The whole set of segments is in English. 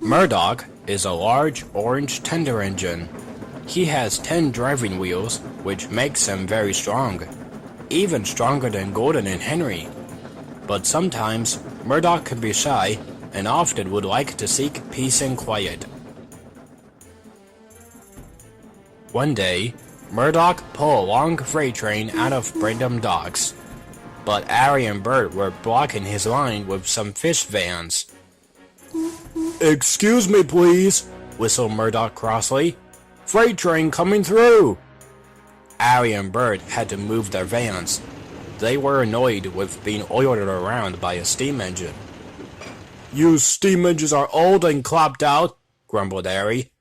Murdoch is a large orange tender engine. He has 10 driving wheels, which makes him very strong, even stronger than Gordon and Henry. But sometimes, Murdoch can be shy and often would like to seek peace and quiet. One day, Murdoch pulled a long freight train out of Brandon docks, but Arry and Bert were blocking his line with some fish vans. "Excuse me, please," whistled Murdoch crossly. "Freight train coming through." Arry and Bert had to move their vans. They were annoyed with being oiled around by a steam engine. "You steam engines are old and clapped out," grumbled Arry.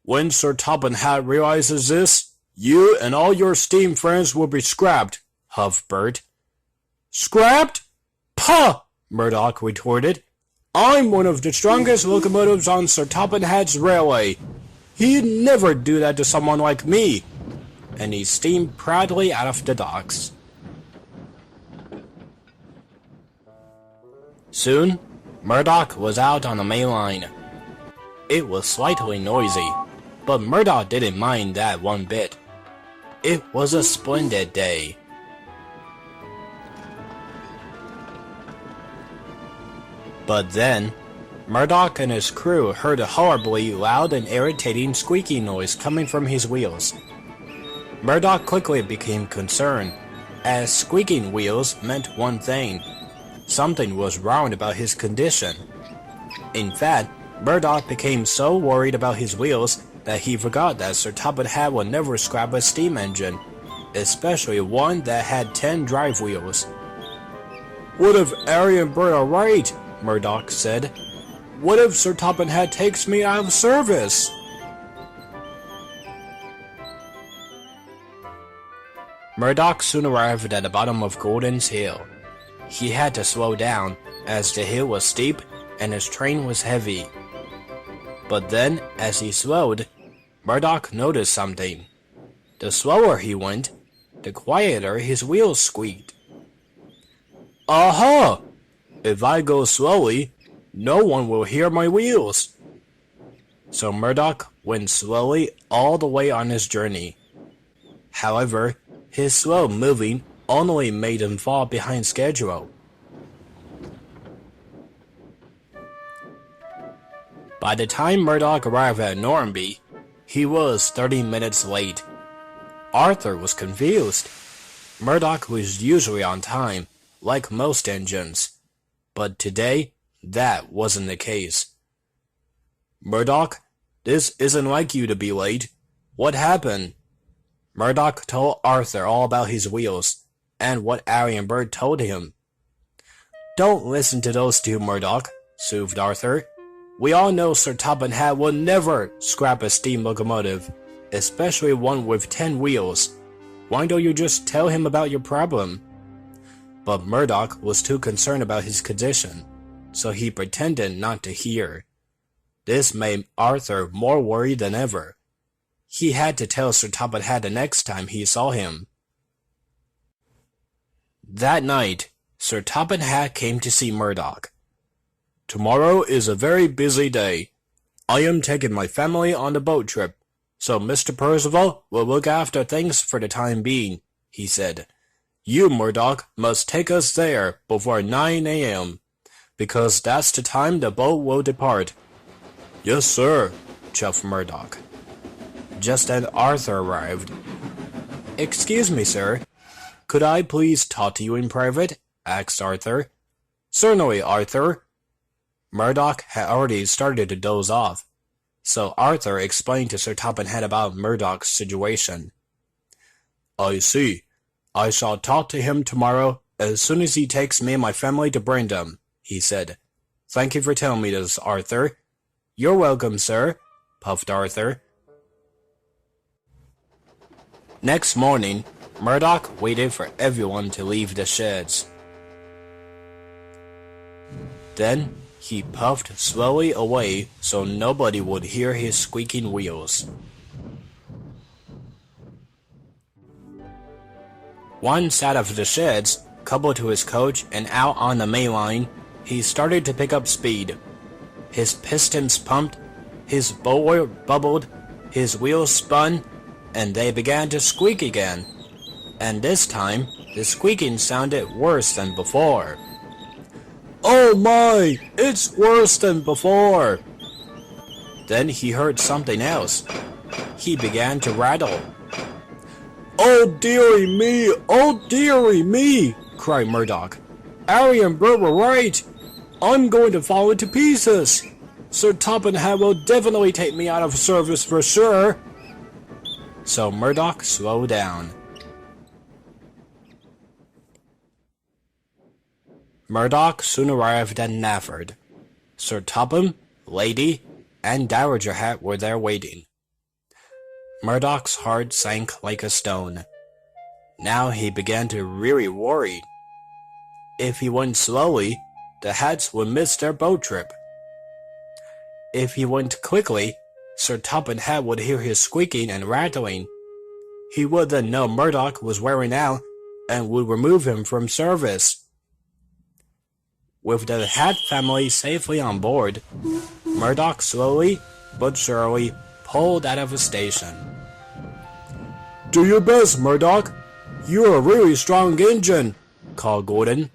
"When Sir Topham Hatt realizes this, you and all your steam friends will be scrapped," huffed Bert. "Scrapped? Pah!" Murdoch retorted. "I'm one of the strongest locomotives on Sir Topham Hatt's railway. He'd never do that to someone like me." And he steamed proudly out of the docks. Soon, Murdoch was out on the main line. It was slightly noisy, but Murdoch didn't mind that one bit. It was a splendid day. But then, Murdoch and his crew heard a horribly loud and irritating squeaking noise coming from his wheels. Murdoch quickly became concerned, as squeaking wheels meant one thing. Something was wrong about his condition. In fact, Murdoch became so worried about his wheels that he forgot that Sir Topham Hatt would never scrap a steam engine, especially one that had 10 drive wheels. "What if Arry and Bert are right?" Murdoch said. "What if Sir Topham Hatt takes me out of service?" Murdoch soon arrived at the bottom of Gordon's Hill. He had to slow down, as the hill was steep and his train was heavy. But then, as he slowed, Murdoch noticed something. The slower he went, the quieter his wheels squeaked. "Aha! If I go slowly, no one will hear my wheels." So Murdoch went slowly all the way on his journey. However, his slow moving only made him fall behind schedule. By the time Murdoch arrived at Normanby, he was 30 minutes late. Arthur was confused. Murdoch was usually on time, like most engines. But today, that wasn't the case. "Murdoch, this isn't like you to be late. What happened?" Murdoch told Arthur all about his wheels, and what Arry and Bert told him. "Don't listen to those two, Murdoch," soothed Arthur. "We all know Sir Topham Hatt will never scrap a steam locomotive, especially one with 10 wheels. Why don't you just tell him about your problem?" But Murdoch was too concerned about his condition, so he pretended not to hear. This made Arthur more worried than ever. He had to tell Sir Topham Hatt the next time he saw him. That night, Sir Topham Hatt came to see Murdoch. "Tomorrow is a very busy day. I am taking my family on a boat trip, so Mr. Percival will look after things for the time being," he said. "You, Murdoch, must take us there before 9 a.m., because that's the time the boat will depart." "Yes, sir," chuffed Murdoch. Just then Arthur arrived. "Excuse me, sir. Could I please talk to you in private?" asked Arthur. "Certainly, Arthur." Murdoch had already started to doze off, so Arthur explained to Sir Topham Hatt about Murdoch's situation. "I see. I shall talk to him tomorrow as soon as he takes me and my family to Brandon," he said. "Thank you for telling me this, Arthur." "You're welcome, sir," puffed Arthur. Next morning, Murdoch waited for everyone to leave the sheds. Then he puffed slowly away so nobody would hear his squeaking wheels. One side of the sheds, coupled to his coach and out on the main line, he started to pick up speed. His pistons pumped, his bow bubbled, his wheels spun, and they began to squeak again. And this time, the squeaking sounded worse than before. "Oh my! It's worse than before!" Then he heard something else. He began to rattle. "Oh dearie me! Oh dearie me!" cried Murdoch. "Arry and Bert were right! I'm going to fall into pieces! Sir Topham Hatt will definitely take me out of service for sure!" So Murdoch slowed down. Murdoch soon arrived at Nafford. Sir Topham, Lady, and Dowager Hatt were there waiting. Murdoch's heart sank like a stone. Now he began to really worry. If he went slowly, the Hats would miss their boat trip. If he went quickly, Sir Topham Hatt would hear his squeaking and rattling. He would then know Murdoch was wearing out and would remove him from service. With the Hat family safely on board, Murdoch slowly but surely pulled out of the station. "Do your best, Murdoch. You're a really strong engine," called Gordon.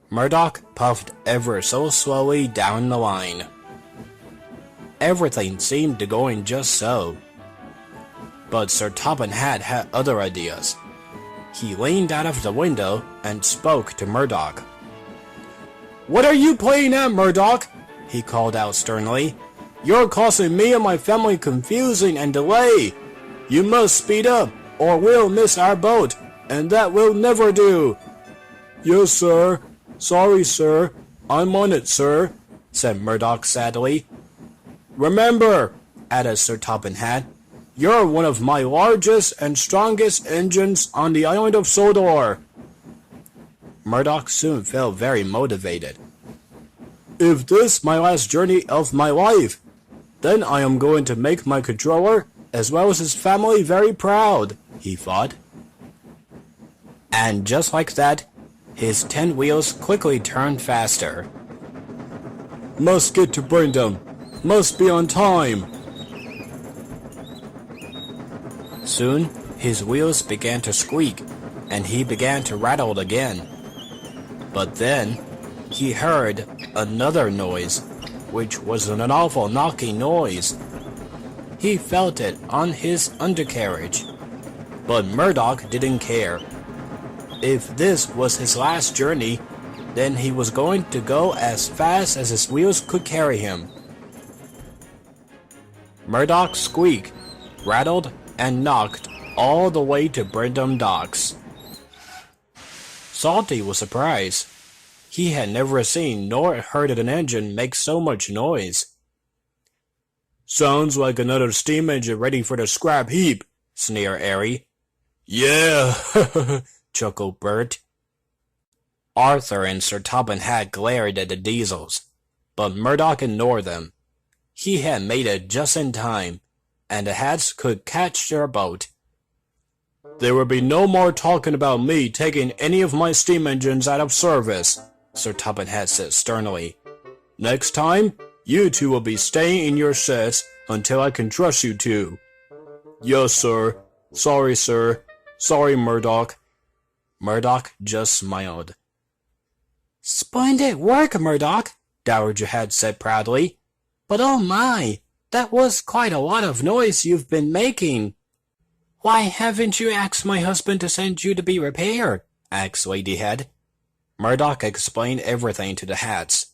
Murdoch puffed ever so slowly down the line. Everything seemed to go just so. But Sir Topham Hatt had other ideas. He leaned out of the window and spoke to Murdoch. "What are you playing at, Murdoch?" he called out sternly. "You're causing me and my family confusion and delay. You must speed up, or we'll miss our boat, and that will never do." "Yes, sir. Sorry, sir. I'm on it, sir," said Murdoch sadly. "Remember," added Sir Topham Hatt, "you're one of my largest and strongest engines on the island of Sodor." Murdoch soon felt very motivated. "If this is my last journey of my life, then I am going to make my controller, as well as his family, very proud," he thought. And just like that, his 10 wheels quickly turned faster. "Must get to Brindham. Must be on time." Soon, his wheels began to squeak, and he began to rattle again. But then, he heard another noise, which was an awful knocking noise. He felt it on his undercarriage, but Murdoch didn't care. If this was his last journey, then he was going to go as fast as his wheels could carry him. Murdoch squeaked, rattled, and knocked all the way to Brindham Docks. Salty was surprised. He had never seen nor heard an engine make so much noise. "Sounds like another steam engine ready for the scrap heap," sneered Arry. "Yeah," chuckled Bert. Arthur and Sir Topham Hatt glared at the diesels, but Murdoch ignored them. He had made it just in time, and the Hats could catch their boat. "There will be no more talking about me taking any of my steam engines out of service," Sir Topham Hatt said sternly. "Next time, you two will be staying in your sheds until I can trust you to." "Yes, sir. Sorry, sir. Sorry, Murdoch." Murdoch just smiled. "Splendid work, Murdoch," Dowager Hatt said proudly. "But oh my, that was quite a lot of noise you've been making." "Why haven't you asked my husband to send you to be repaired?" asked Lady Hatt. Murdoch explained everything to the Hats.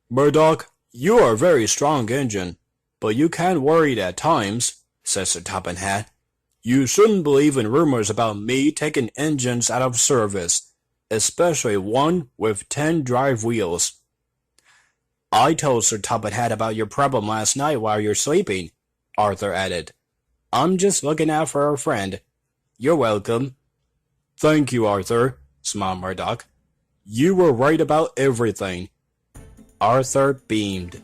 "Murdoch, you are a very strong engine, but you can worry at times," said Sir Topham Hatt. "You shouldn't believe in rumors about me taking engines out of service, especially one with 10 drive wheels." "I told Sir Topham Hatt about your problem last night while you're sleeping," Arthur added. "I'm just looking out for a friend." "You're welcome." "Thank you, Arthur," smiled Murdoch. "You were right about everything." Arthur beamed.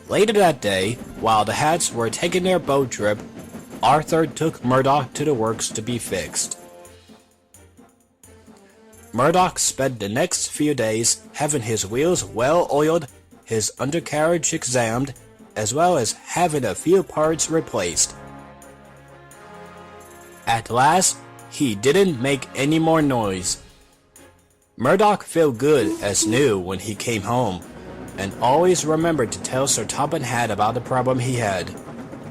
Later that day, while the Hats were taking their boat trip, Arthur took Murdoch to the works to be fixed. Murdoch spent the next few days having his wheels well oiled, his undercarriage examined, as well as having a few parts replaced. At last, he didn't make any more noise. Murdoch felt good as new when he came home, and always remembered to tell Sir Topham about the problem he had,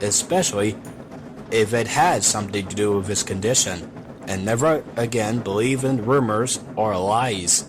especially if it had something to do with his condition, and never again believe in rumors or lies.